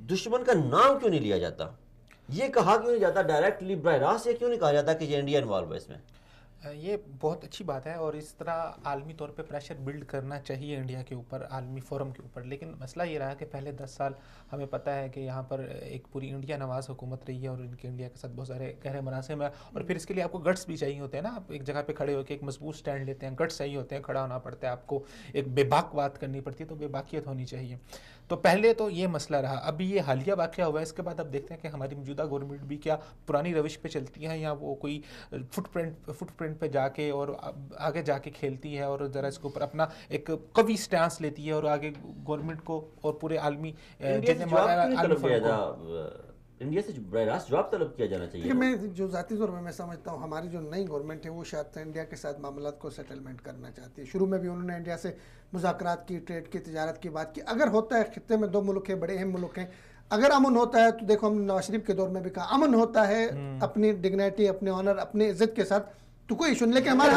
دشمن کا نام کیوں نہیں لیا جاتا؟ یہ کہا کیوں نہیں جاتا ڈائریکٹلی براہ راست؟ یہ کیوں نہیں کہا جاتا کہ یہ انڈیا انوالو ہے اس میں؟ یہ بہت اچھی بات ہے اور اس طرح عالمی طور پہ پریشر بلڈ کرنا چاہیے انڈیا کے اوپر، عالمی فورم کے اوپر. لیکن مسئلہ یہ رہا کہ پہلے 10 سال ہمیں پتہ ہے کہ یہاں پر ایک پوری انڈیا نواز حکومت رہی ہے اور ان کے انڈیا کے ساتھ بہت سارے گہرے مراسم ہیں. اور پھر اس کے لیے آپ کو گٹس بھی چاہیے ہوتے ہیں نا، آپ ایک جگہ پہ کھڑے ہو کے ایک مضبوط سٹینڈ لیتے ہیں، گٹس چاہیے ہوتے ہیں، کھڑا ہونا پڑتا ہے آپ کو، ایک بے باک بات کرنی پڑتی ہے، تو بے باکیت ہونی چاہیے. تو پہلے تو یہ مسئلہ رہا. ابھی یہ حالیہ واقعہ ہوا ہے، اس کے بعد اب دیکھتے ہیں کہ ہماری موجودہ گورنمنٹ بھی کیا پرانی روش پہ چلتی ہے یا وہ کوئی فٹ پرنٹ پہ جا کے اور آگے جا کے کھیلتی ہے اور ذرا اس کے اوپر اپنا ایک قوی سٹانس لیتی ہے اور آگے گورنمنٹ کو اور پورے عالمی انڈیا سے براہ راست جواب طلب کیا جانا چاہیے. میں جو ذاتی طور پہ میں سمجھتا ہوں ہماری جو نئی گورنمنٹ ہے وہ شاید انڈیا کے ساتھ معاملات کو سیٹلمنٹ کرنا چاہتی ہے. شروع میں بھی انہوں نے انڈیا سے مذاکرات کی، ٹریڈ کی، تجارت کی بات کی. اگر ہوتا ہے، خطے میں 2 ملک ہیں، بڑے اہم ملک ہیں، اگر امن ہوتا ہے تو دیکھو ہم نے نواز شریف کے دور میں بھی کہا امن ہوتا ہے اپنی ڈگنیٹی، اپنے آنر، اپنی عزت کے ساتھ تو کوئی ایشو نہیں. لیکن ہمارے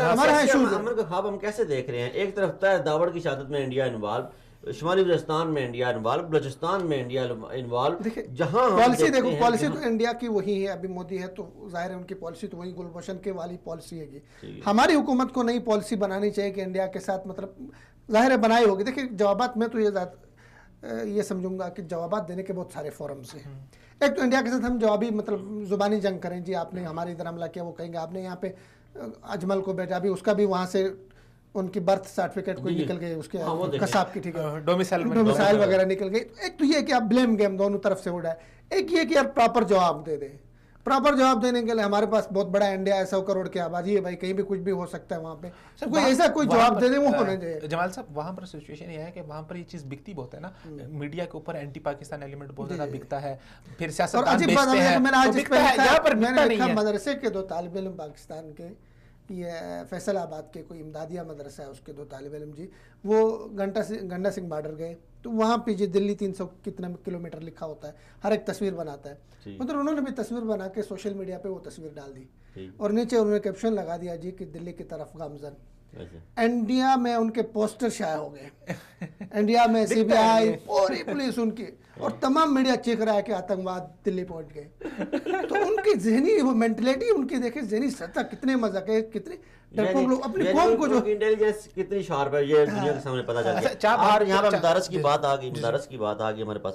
ہمارے امن کا خواب ہم کیسے دیکھ رہے ہیں؟ ایک طرف طاہر داوڑ کی شہادت میں انڈیا انوالو، شمالی وزیرستان میں انڈیا انوالو، بلوچستان میں انڈیا انوالو. جہاں پالیسی دیکھو، پالیسی تو انڈیا کی وہی ہے. ابھی مودی ہے تو ظاہر ہے ان کی پالیسی تو وہی گلبھوشن کے والی پالیسی ہے. ہماری حکومت کو نئی پالیسی بنانی چاہیے کہ انڈیا کے ساتھ مطلب ظاہر ہے بنائی ہوگی. دیکھیں جوابات میں تو یہ سمجھوں گا کہ جوابات دینے کے بہت سارے فورمز ہیں. ایک تو انڈیا کے ساتھ ہم جوابی مطلب زبانی جنگ کریں، جی آپ نے ہمارے ادھر حملہ کیا، وہ کہیں گے آپ نے یہاں پہ اجمل کو بھیجا، بھی اس کا بھی وہاں سے ان کی برتھ سرٹیفکیٹ کوئی نکل گئی، اس کے قصاب کی، ٹھیک ہے، ڈومیسائل وغیرہ نکل گئی. ایک تو یہ کہ آپ بلیم گیم دونوں طرف سے اڑا ہے. ایک یہ کہ آپ پراپر جواب دے دیں. پراپر جواب دینے کے لیے ہمارے پاس بہت بڑا انڈیا ہے، 100 کروڑ کی آبادی ہے بھائی، کہیں بھی کچھ بھی ہو سکتا ہے. وہاں پہ کوئی ایسا کوئی جواب دے دیں وہ ہونا چاہیے. جمال صاحب وہاں پر سچویشن یہ ہے کہ وہاں پر یہ چیز بکتی بہت ہے نا، میڈیا کے اوپر اینٹی پاکستان ایلیمنٹ بہت زیادہ بکتا ہے. پھر سیاستدان بیچتے ہیں، میں نے دیکھا مدرسے کے 2 طالب علم پاکستان کے، یہ فیصل آباد کے کوئی امدادیہ مدرسہ ہے، اس کے 2 طالب علم جی وہ گنڈا سنگھ بارڈر گئے تو وہاں پہ جی دلی 300 کتنا کلومیٹر لکھا ہوتا ہے، ہر ایک تصویر بناتا ہے. مطلب انہوں نے بھی تصویر بنا کے سوشل میڈیا پہ وہ تصویر ڈال دی اور نیچے انہوں نے کیپشن لگا دیا جی کہ دلی کی طرف گامزن. انڈیا میں ان کے پوسٹر شائع ہو گئے، انڈیا میں سی بی آئی پوری پولیس ان کی اور تمام میڈیا چیخ رہا ہے کہ آتنکواد دلی پہنچ گئے. تو ان کی ذہنی وہ مینٹلٹی، ان کی دیکھیں ذہنی سطح کتنے مذاق ہے، کتنے ڈرپوک لوگ اپنی قوم کو جو انٹیلیجنس کتنی شارپ ہے یہ دنیا کے سامنے پتہ چل گیا. یہاں پہ مدارس کی بات آ گئی، مدارس کی بات آ گئی ہمارے پاس.